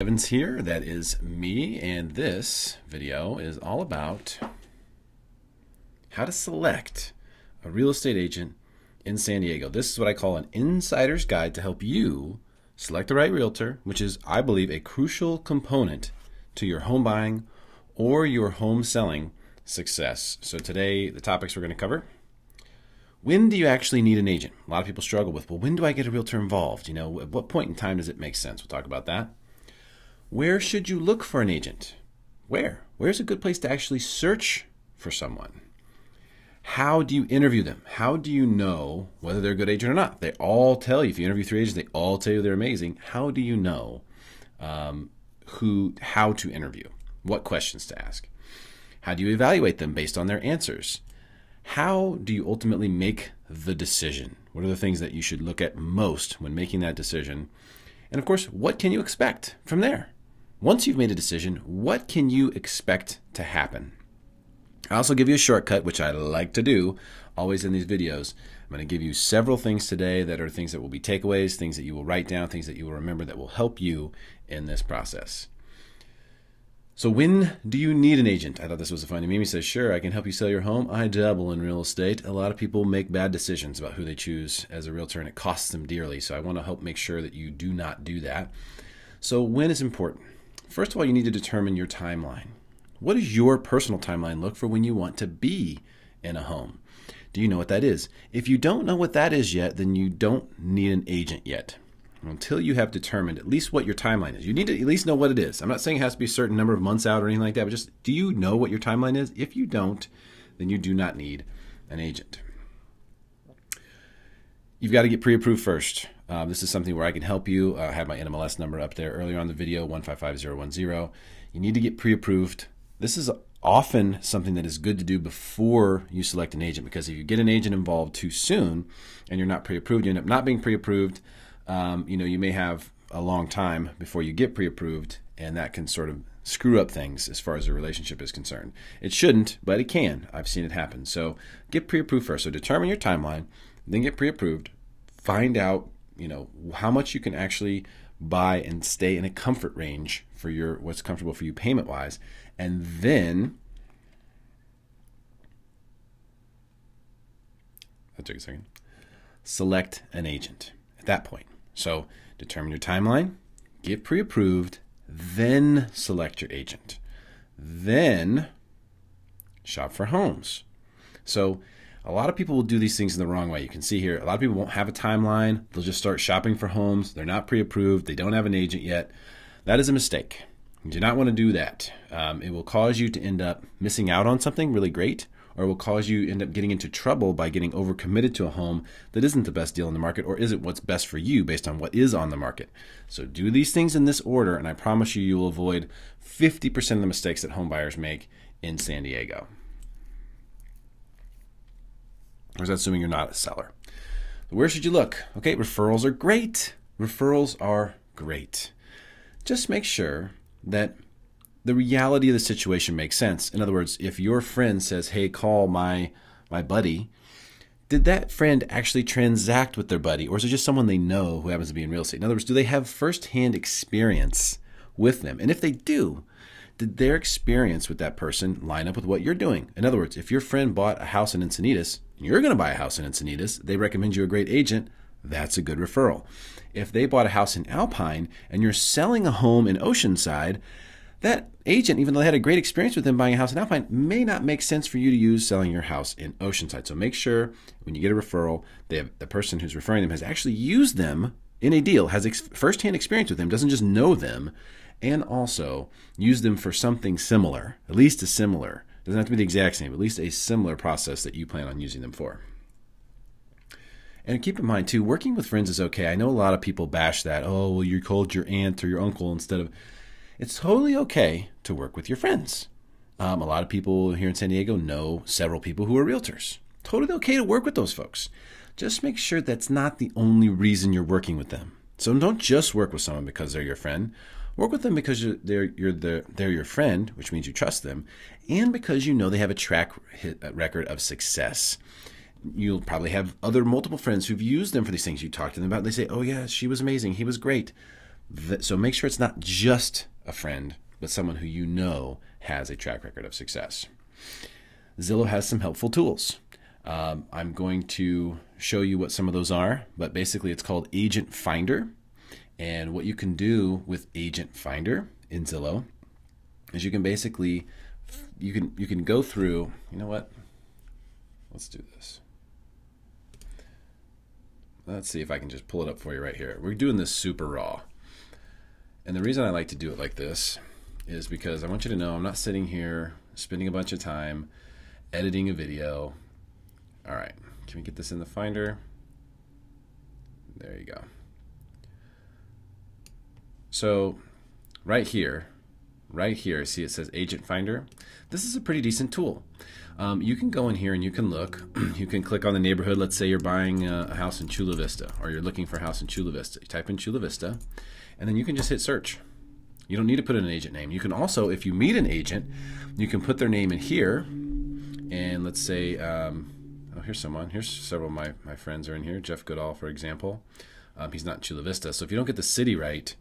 Evans here, that is me, and this video is all about how to select a real estate agent in San Diego. This is what I call an insider's guide to help you select the right realtor, which is, I believe, a crucial component to your home buying or your home selling success. So today, the topics we're going to cover: when do you actually need an agent? A lot of people struggle with, well, when do I get a realtor involved? You know, at what point in time does it make sense? We'll talk about that. Where should you look for an agent? Where's a good place to actually search for someone? How do you interview them? How do you know whether they're a good agent or not? They all tell you, if you interview 3 agents, they all tell you they're amazing. How do you know how to interview? What questions to ask? How do you evaluate them based on their answers? How do you ultimately make the decision? What are the things that you should look at most when making that decision? And of course, what can you expect from there? Once you've made a decision, what can you expect to happen? I also give you a shortcut, which I like to do always in these videos. I'm going to give you several things today that are things that will be takeaways, things that you will write down, things that you will remember that will help you in this process. So when do you need an agent? I thought this was funny. Mimi says, sure, I can help you sell your home. I dabble in real estate. A lot of people make bad decisions about who they choose as a realtor, and it costs them dearly. So I want to help make sure that you do not do that. So when is important? First of all, you need to determine your timeline. What does your personal timeline look for when you want to be in a home? Do you know what that is? If you don't know what that is yet, then you don't need an agent yet. Until you have determined at least what your timeline is. You need to at least know what it is. I'm not saying it has to be a certain number of months out or anything like that, but just, do you know what your timeline is? If you don't, then you do not need an agent. You've got to get pre-approved first. This is something where I can help you. I have my NMLS number up there earlier on the video, 155010. You need to get pre-approved. This is often something that is good to do before you select an agent, because if you get an agent involved too soon and you're not pre-approved, you end up not being pre-approved. You may have a long time before you get pre-approved, and that can sort of screw up things as far as the relationship is concerned. It shouldn't, but it can. I've seen it happen. So get pre-approved first. So determine your timeline, then get pre-approved. Find out, how much you can actually buy and stay in a comfort range for what's comfortable for you payment-wise, and then that took a second. Select an agent at that point. So determine your timeline, get pre-approved, then select your agent. Then shop for homes. So a lot of people will do these things in the wrong way. You can see here, a lot of people won't have a timeline. They'll just start shopping for homes. They're not pre-approved. They don't have an agent yet. That is a mistake. You do not want to do that. It will cause you to end up missing out on something really great, or it will cause you to end up getting into trouble by getting overcommitted to a home that isn't the best deal in the market, or isn't what's best for you based on what is on the market. So do these things in this order, and I promise you, you will avoid 50% of the mistakes that home buyers make in San Diego. Or is that assuming you're not a seller? Where should you look? Okay, referrals are great. Referrals are great. Just make sure that the reality of the situation makes sense. In other words, if your friend says, hey, call my buddy, did that friend actually transact with their buddy, or is it just someone they know who happens to be in real estate? In other words, do they have firsthand experience with them? And if they do, did their experience with that person line up with what you're doing? In other words, if your friend bought a house in Encinitas, and you're going to buy a house in Encinitas, they recommend you a great agent, that's a good referral. If they bought a house in Alpine and you're selling a home in Oceanside, that agent, even though they had a great experience with them buying a house in Alpine, may not make sense for you to use selling your house in Oceanside. So make sure when you get a referral, the person who's referring them has actually used them in a deal, has firsthand experience with them, doesn't just know them, and also use them for something similar, at least a similar. Doesn't have to be the exact same, but at least a similar process that you plan on using them for. And keep in mind, too, working with friends is okay. I know a lot of people bash that. Oh, well, you called your aunt or your uncle instead of... It's totally okay to work with your friends. A lot of people here in San Diego know several people who are realtors. Totally okay to work with those folks. Just make sure that's not the only reason you're working with them. So don't just work with someone because they're your friend. Work with them because they're your friend, which means you trust them, and because you know they have a track record of success. You'll probably have multiple friends who've used them for these things. You talk to them about, they say, oh yeah, she was amazing, he was great. So make sure it's not just a friend, but someone who you know has a track record of success. Zillow has some helpful tools. I'm going to show you what some of those are, but basically it's called Agent Finder. And what you can do with Agent Finder in Zillow is you can basically, you can go through, you know what? Let's do this. Let's see if I can just pull it up for you right here. We're doing this super raw. And the reason I like to do it like this is because I want you to know I'm not sitting here spending a bunch of time editing a video. All right, can we get this in the Finder? There you go. So right here, see it says Agent Finder. This is a pretty decent tool. You can go in here and you can look. You can click on the neighborhood. Let's say you're buying a house in Chula Vista, or you're looking for a house in Chula Vista. You type in Chula Vista, and then you can just hit search. You don't need to put in an agent name. You can also, if you meet an agent, you can put their name in here. And let's say, oh, here's someone. Here's several of my friends are in here. Jeff Goodall, for example. He's not in Chula Vista. So if you don't get the city right,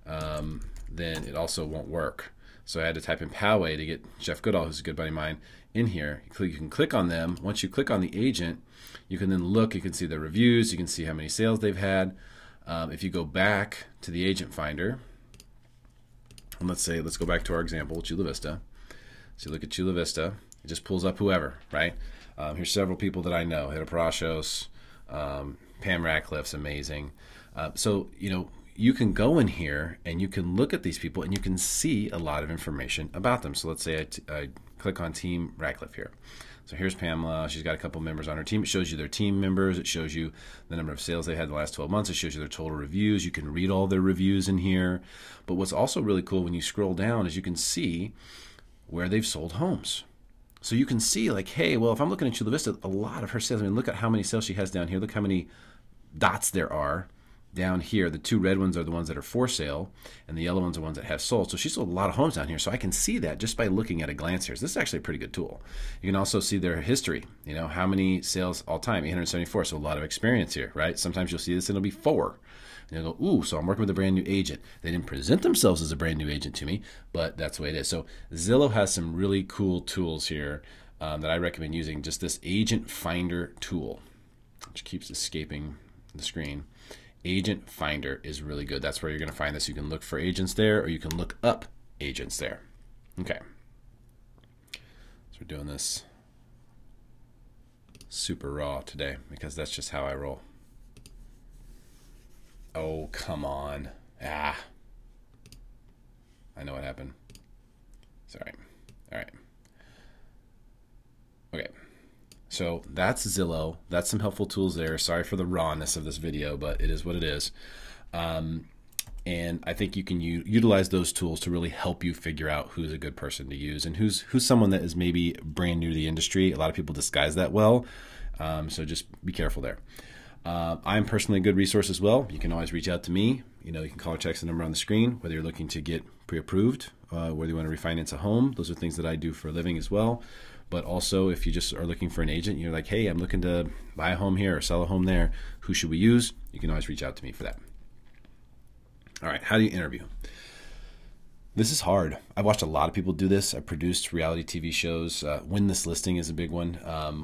then it also won't work. So I had to type in Poway to get Jeff Goodall, who's a good buddy of mine, in here. You can click on them. Once you click on the agent, you can then look. You can see their reviews. You can see how many sales they've had. If you go back to the Agent Finder, and let's go back to our example, Chula Vista. So you look at Chula Vista. It just pulls up whoever, right? Here's several people that I know. Hida Parashos, Pam Ratcliffe's amazing. So, you know, you can go in here and you can look at these people and you can see a lot of information about them. So let's say I click on Team Ratcliffe here. So here's Pamela. She's got a couple members on her team. It shows you their team members. It shows you the number of sales they had in the last 12 months. It shows you their total reviews. You can read all their reviews in here. But what's also really cool when you scroll down is you can see where they've sold homes. So you can see like, hey, well, if I'm looking at Chula Vista, a lot of her sales, I mean, look at how many sales she has down here. Look how many dots there are down here. The two red ones are the ones that are for sale, and the yellow ones are the ones that have sold. So she sold a lot of homes down here. So I can see that just by looking at a glance here. So this is actually a pretty good tool. You can also see their history, you know, how many sales all time, 874. So a lot of experience here, right? Sometimes you'll see this and it'll be 4. And you'll go, ooh, so I'm working with a brand new agent. They didn't present themselves as a brand new agent to me, but that's the way it is. So Zillow has some really cool tools here that I recommend using. Just this Agent Finder tool, which keeps escaping the screen. Agent Finder is really good. That's where you're going to find this. You can look for agents there, or you can look up agents there. Okay. So we're doing this super raw today because that's just how I roll. Oh, come on. Ah. I know what happened. Sorry. All right. Okay. So that's Zillow. That's some helpful tools there. Sorry for the rawness of this video, but it is what it is. And I think you can utilize those tools to really help you figure out who's a good person to use and who's someone that is maybe brand new to the industry. A lot of people disguise that well. So just be careful there. I'm personally a good resource as well. You can always reach out to me. You know, you can call or text the number on the screen, whether you're looking to get pre-approved, whether you want to refinance a home. Those are things that I do for a living as well. But also, if you just are looking for an agent, you're like, hey, I'm looking to buy a home here or sell a home there. Who should we use? You can always reach out to me for that. All right, how do you interview? This is hard. I've watched a lot of people do this. I've produced reality TV shows. Win This Listing is a big one,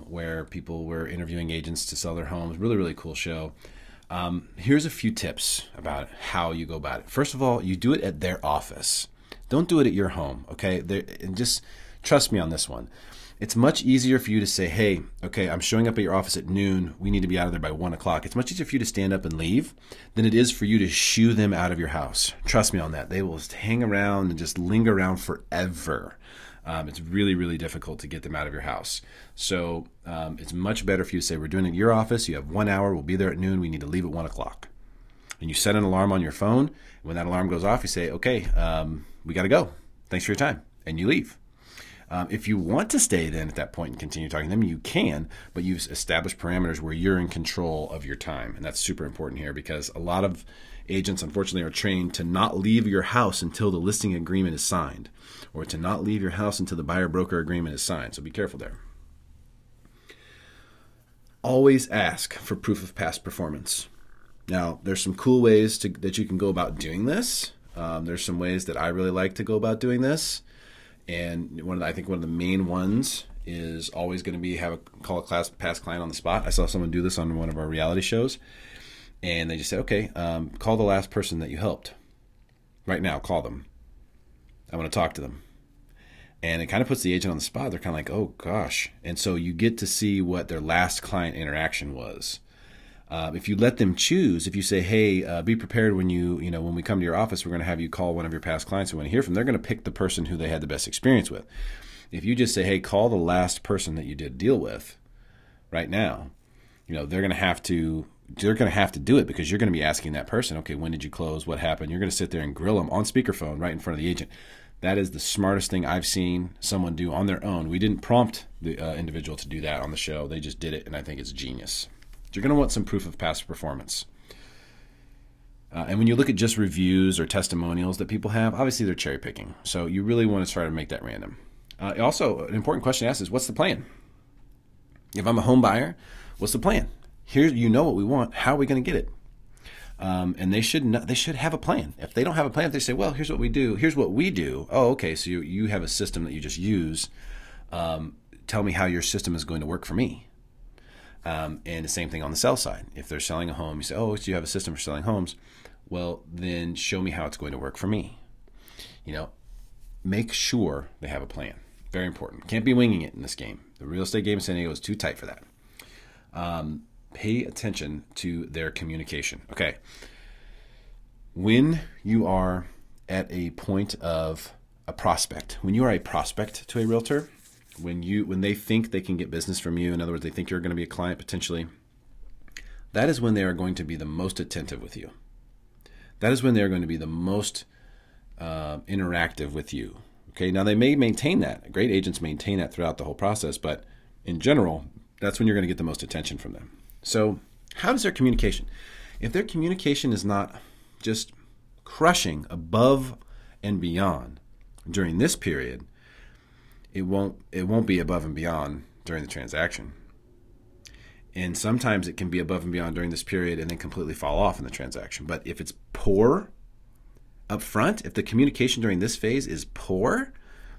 where people were interviewing agents to sell their homes. Really, really cool show. Here's a few tips about how you go about it. First of all, you do it at their office. Don't do it at your home, okay? And just trust me on this one. It's much easier for you to say, hey, okay, I'm showing up at your office at noon. We need to be out of there by 1 o'clock. It's much easier for you to stand up and leave than it is for you to shoo them out of your house. Trust me on that. They will just hang around and just linger around forever. It's really, really difficult to get them out of your house. So it's much better for you to say, we're doing it at your office. You have 1 hour. We'll be there at noon. We need to leave at 1 o'clock. And you set an alarm on your phone. When that alarm goes off, you say, okay, we got to go. Thanks for your time. And you leave. If you want to stay then at that point and continue talking to them, you can, but you've established parameters where you're in control of your time. And that's super important here because a lot of agents, unfortunately, are trained to not leave your house until the listing agreement is signed, or to not leave your house until the buyer-broker agreement is signed. So be careful there. Always ask for proof of past performance. Now, there's some cool ways that you can go about doing this. There's some ways that I really like to go about doing this. And I think one of the main ones is always going to be call a past client on the spot. I saw someone do this on one of our reality shows. And they just said, okay, call the last person that you helped. Right now, call them. I want to talk to them. And it kind of puts the agent on the spot. They're kind of like, oh, gosh. And so you get to see what their last client interaction was. If you let them choose, if you say, hey, be prepared when when we come to your office, we're going to have you call one of your past clients we want to hear from, they're going to pick the person who they had the best experience with. If you just say, hey, call the last person that you did deal with right now, they're going to have to do it because you're going to be asking that person, okay, when did you close? What happened? You're going to sit there and grill them on speakerphone right in front of the agent. That is the smartest thing I've seen someone do on their own. We didn't prompt the individual to do that on the show. They just did it, and I think it's genius. You're going to want some proof of past performance. And when you look at just reviews or testimonials that people have, obviously they're cherry picking. So you really want to try to make that random. Also, an important question to ask is, what's the plan? If I'm a home buyer, what's the plan? Here, what we want. How are we going to get it? And they should have a plan. If they don't have a plan, if they say, well, here's what we do. Here's what we do. Oh, okay. So you have a system that you just use. Tell me how your system is going to work for me. And the same thing on the sell side. If they're selling a home, you say, oh, so you have a system for selling homes. Well, then show me how it's going to work for me. Make sure they have a plan. Very important. Can't be winging it in this game. The real estate game in San Diego is too tight for that. Pay attention to their communication. Okay. When you are at a point of a prospect, when you are a prospect to a realtor, when they think they can get business from you, in other words, they think you're going to be a client potentially, that is when they are going to be the most attentive with you. That is when they're going to be the most interactive with you. Okay. Now they may maintain that. Great agents maintain that throughout the whole process, but in general, that's when you're going to get the most attention from them. So how does their communication? If their communication is not just crushing above and beyond during this period, it won't be above and beyond during the transaction. And sometimes it can be above and beyond during this period and then completely fall off in the transaction. But if it's poor up front, if the communication during this phase is poor,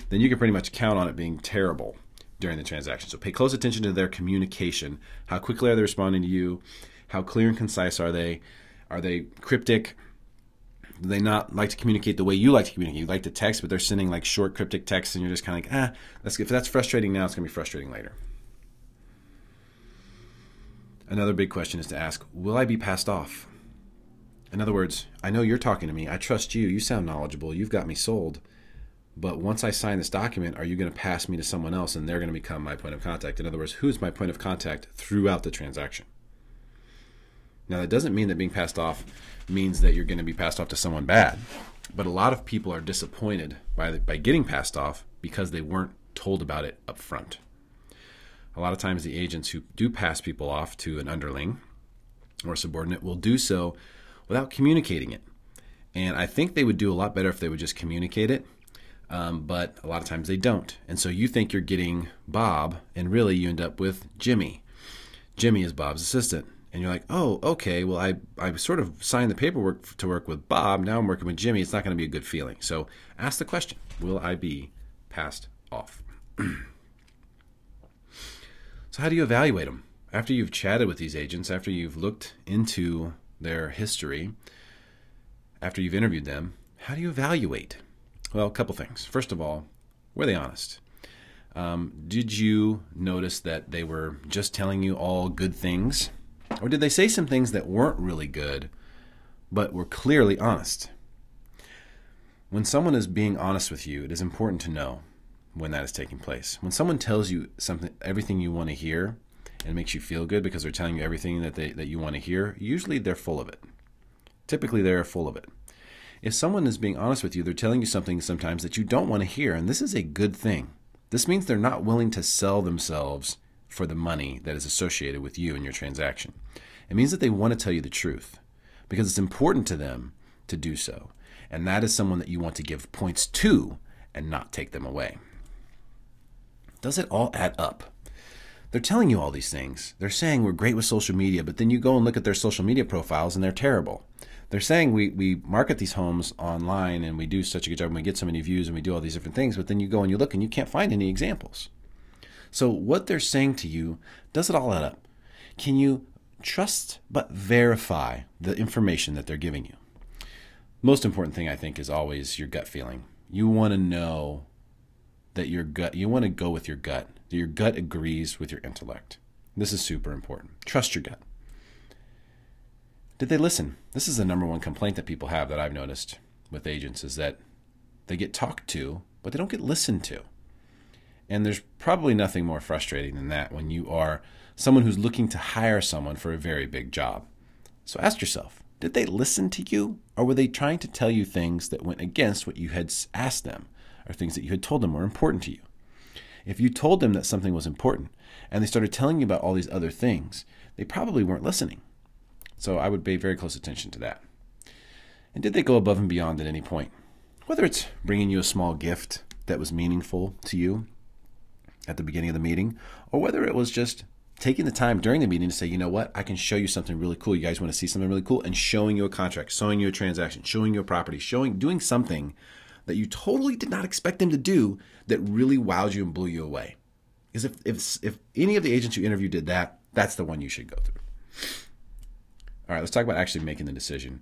then you can pretty much count on it being terrible during the transaction. So pay close attention to their communication. How quickly are they responding to you? How clear and concise are they? Are they cryptic? Do they not like to communicate the way you like to communicate? You like to text, but they're sending like short cryptic texts and you're just kind of like, if that's frustrating now, it's going to be frustrating later. Another big question is to ask, will I be passed off? In other words, I know you're talking to me. I trust you. You sound knowledgeable. You've got me sold. But once I sign this document, are you going to pass me to someone else and they're going to become my point of contact? In other words, who's my point of contact throughout the transaction? Now, that doesn't mean that being passed off means that you're going to be passed off to someone bad. But a lot of people are disappointed by getting passed off because they weren't told about it up front. A lot of times the agents who do pass people off to an underling or subordinate will do so without communicating it. And I think they would do a lot better if they would just communicate it. But a lot of times they don't. And so you think you're getting Bob, and really you end up with Jimmy. Jimmy is Bob's assistant. And you're like, oh, okay, well, I sort of signed the paperwork to work with Bob. Now I'm working with Jimmy. It's not going to be a good feeling. So ask the question, will I be passed off? So how do you evaluate them? After you've chatted with these agents, after you've looked into their history, after you've interviewed them, how do you evaluate? Well, a couple things. First of all, were they honest? Did you notice that they were just telling you all good things? Or did they say some things that weren't really good, but were clearly honest? When someone is being honest with you, it is important to know when that is taking place. When someone tells you something, everything you want to hear, and makes you feel good because they're telling you everything that you want to hear, usually they're full of it. Typically, they're full of it. If someone is being honest with you, they're telling you something sometimes that you don't want to hear, and this is a good thing. This means they're not willing to sell themselves for the money that is associated with you and your transaction. It means that they want to tell you the truth because it's important to them to do so. And that is someone that you want to give points to and not take them away. Does it all add up? they're telling you all these things. They're saying we're great with social media, but then you go and look at their social media profiles and they're terrible. They're saying we market these homes online and we do such a good job and we get so many views and we do all these different things, but then you go and you look and you can't find any examples. So what they're saying to you, does it all add up? Can you trust but verify the information that they're giving you? Most important thing, I think, is always your gut feeling. You want to know that you want to go with your gut, that your gut agrees with your intellect. This is super important. Trust your gut. Did they listen? This is the number one complaint that people have that I've noticed with agents, is that they get talked to, but they don't get listened to. And there's probably nothing more frustrating than that when you are someone who's looking to hire someone for a very big job. So ask yourself, did they listen to you, or were they trying to tell you things that went against what you had asked them, or things that you had told them were important to you? If you told them that something was important and they started telling you about all these other things, they probably weren't listening. So I would pay very close attention to that. And did they go above and beyond at any point? Whether it's bringing you a small gift that was meaningful to you at the beginning of the meeting, or whether it was just taking the time during the meeting to say, you know what, I can show you something really cool. You guys want to see something really cool? And showing you a contract, showing you a transaction, showing you a property, doing something that you totally did not expect them to do that really wowed you and blew you away. Because if any of the agents you interviewed did that, that's the one you should go through. All right, let's talk about actually making the decision.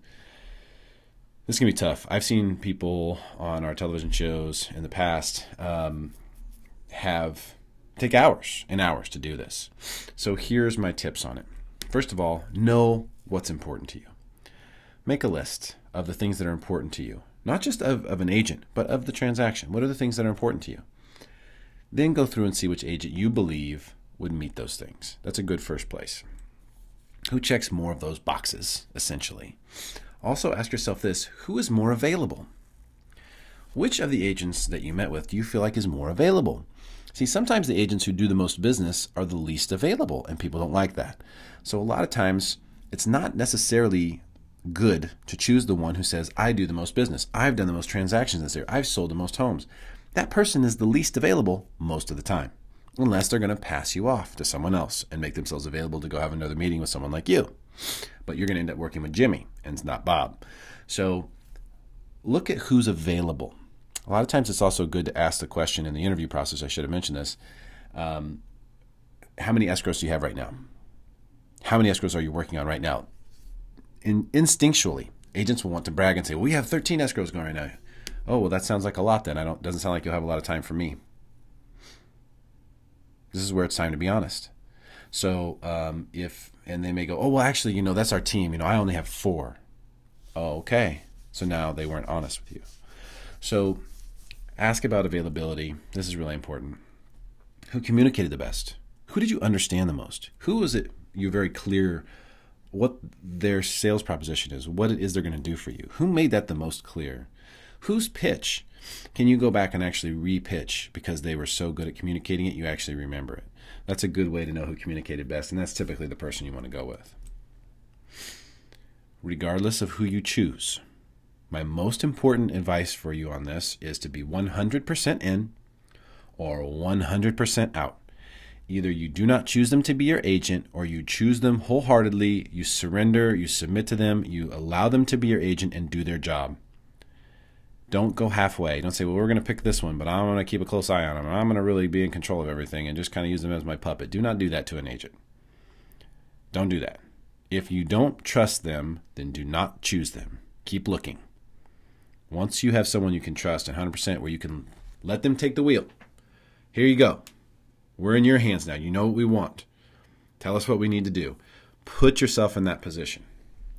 This is going to be tough. I've seen people on our television shows in the past take hours and hours to do this. So here's my tips on it. First of all, know what's important to you. Make a list of the things that are important to you, not just of an agent, but of the transaction. What are the things that are important to you? Then go through and see which agent you believe would meet those things. That's a good first place. Who checks more of those boxes, essentially? Also ask yourself this, who is more available? Which of the agents that you met with do you feel like is more available? See, sometimes the agents who do the most business are the least available, and people don't like that. So a lot of times, it's not necessarily good to choose the one who says, I do the most business. I've done the most transactions this year. I've sold the most homes. That person is the least available most of the time, unless they're going to pass you off to someone else and make themselves available to go have another meeting with someone like you. But you're going to end up working with Jimmy and it's not Bob. So look at who's available. A lot of times it's also good to ask the question in the interview process, I should have mentioned this, how many escrows do you have right now? How many escrows are you working on right now? Instinctually, agents will want to brag and say, well, we have 13 escrows going right now. Oh, well, that sounds like a lot then. Doesn't sound like you'll have a lot of time for me. This is where it's time to be honest. So and they may go, oh, well, actually, that's our team. I only have 4. Oh, okay. So now they weren't honest with you. So ask about availability. This is really important. Who communicated the best? Who did you understand the most? Who was it you're very clear what their sales proposition is, what it is they're going to do for you? Who made that the most clear? Whose pitch can you go back and actually re-pitch because they were so good at communicating it, you actually remember it? That's a good way to know who communicated best, and that's typically the person you want to go with. Regardless of who you choose, my most important advice for you on this is to be 100% in or 100% out. Either you do not choose them to be your agent, or you choose them wholeheartedly, you surrender, you submit to them, you allow them to be your agent and do their job. Don't go halfway. Don't say, well, we're going to pick this one, but I'm going to keep a close eye on them. I'm going to really be in control of everything and just kind of use them as my puppet. Do not do that to an agent. Don't do that. If you don't trust them, then do not choose them. Keep looking. Once you have someone you can trust 100% where you can let them take the wheel, here you go. We're in your hands now. You know what we want. Tell us what we need to do. Put yourself in that position.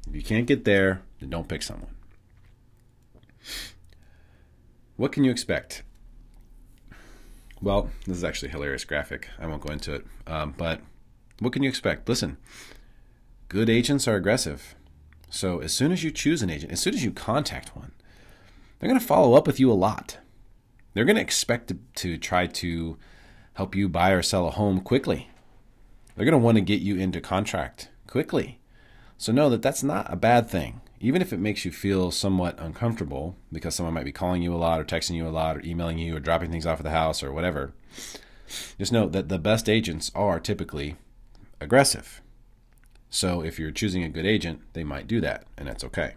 If you can't get there, then don't pick someone. What can you expect? Well, this is actually a hilarious graphic. I won't go into it. But what can you expect? Listen, good agents are aggressive. So as soon as you choose an agent, as soon as you contact one, they're going to follow up with you a lot. They're going to expect to try to help you buy or sell a home quickly. They're going to want to get you into contract quickly. So know that that's not a bad thing. Even if it makes you feel somewhat uncomfortable because someone might be calling you a lot or texting you a lot or emailing you or dropping things off at the house or whatever, just note that the best agents are typically aggressive. So if you're choosing a good agent, they might do that, and that's okay.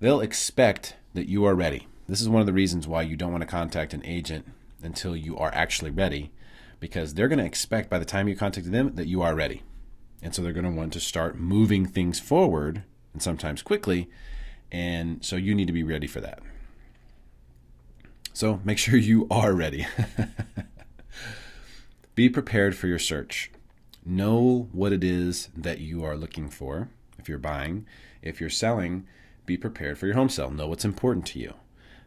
They'll expect that you are ready. This is one of the reasons why you don't want to contact an agent until you are actually ready, because they're going to expect by the time you contact them that you are ready. And so they're going to want to start moving things forward, and sometimes quickly, and so you need to be ready for that. So make sure you are ready. Be prepared for your search. Know what it is that you are looking for if you're buying. If you're selling, be prepared for your home sale. Know what's important to you.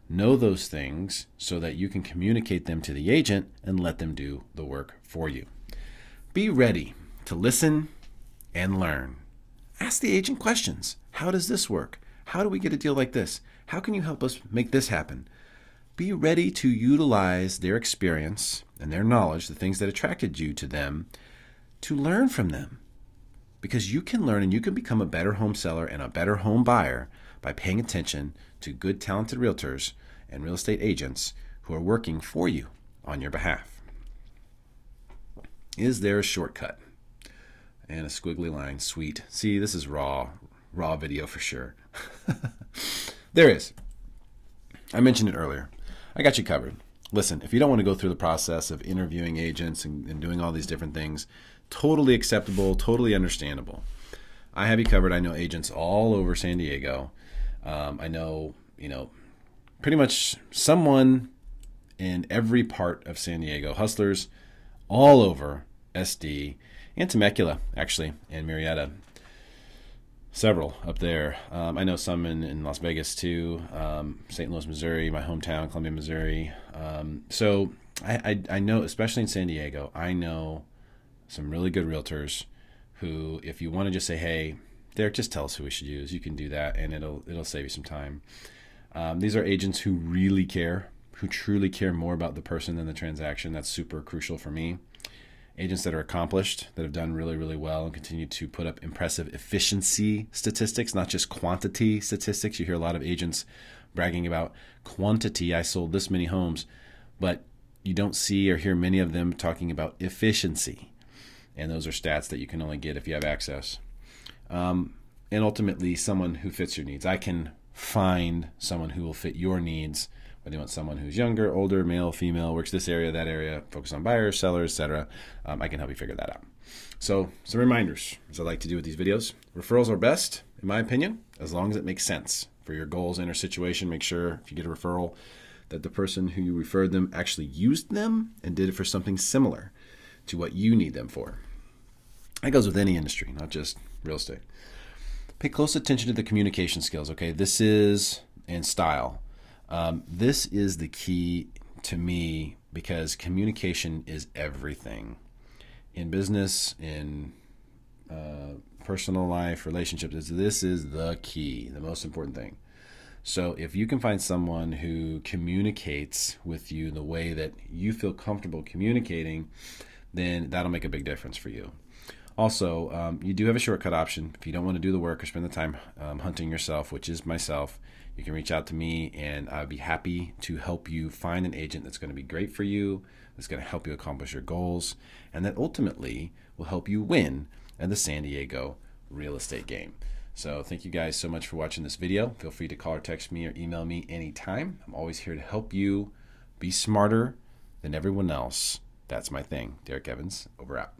Know those things so that you can communicate them to the agent and let them do the work for you. Be ready to listen and learn. Ask the agent questions. How does this work? How do we get a deal like this? How can you help us make this happen? Be ready to utilize their experience and their knowledge, the things that attracted you to them, to learn from them. Because you can learn and you can become a better home seller and a better home buyer by paying attention to good, talented realtors and real estate agents who are working for you on your behalf. Is there a shortcut? And a squiggly line, sweet. See, this is raw video for sure. There is. I mentioned it earlier. I got you covered. Listen, if you don't want to go through the process of interviewing agents and doing all these different things, totally acceptable, totally understandable. I have you covered. I know agents all over San Diego. I know, pretty much someone in every part of San Diego. Hustlers all over SD and Temecula, actually, and Murrieta. Several up there. I know some in Las Vegas too, St. Louis, Missouri, my hometown, Columbia, Missouri. So I know, especially in San Diego, I know some really good realtors who, if you want to just say, hey, Derrick, just tell us who we should use, you can do that, and it'll save you some time. These are agents who really care, who truly care more about the person than the transaction. That's super crucial for me. Agents that are accomplished, that have done really, really well and continue to put up impressive efficiency statistics, not just quantity statistics. You hear a lot of agents bragging about quantity. I sold this many homes, but you don't see or hear many of them talking about efficiency. And those are stats that you can only get if you have access. And ultimately, someone who fits your needs. I can find someone who will fit your needs. Whether you want someone who's younger, older, male, female, works this area, that area, focus on buyers, sellers, etc. I can help you figure that out. So some reminders, as I like to do with these videos. Referrals are best, in my opinion, as long as it makes sense for your goals and your situation. Make sure if you get a referral that the person who you referred them actually used them and did it for something similar to what you need them for. That goes with any industry, not just real estate. Pay close attention to the communication skills, okay? This is, and style. This is the key to me because communication is everything. In business, in personal life, relationships, this is the key, the most important thing. So if you can find someone who communicates with you the way that you feel comfortable communicating, then that'll make a big difference for you. Also, you do have a shortcut option. If you don't want to do the work or spend the time hunting yourself, which is myself, you can reach out to me and I'd be happy to help you find an agent that's going to be great for you, that's going to help you accomplish your goals, and that ultimately will help you win at the San Diego real estate game. So thank you guys so much for watching this video. Feel free to call or text me or email me anytime. I'm always here to help you be smarter than everyone else. That's my thing. Derrick Evans, over out.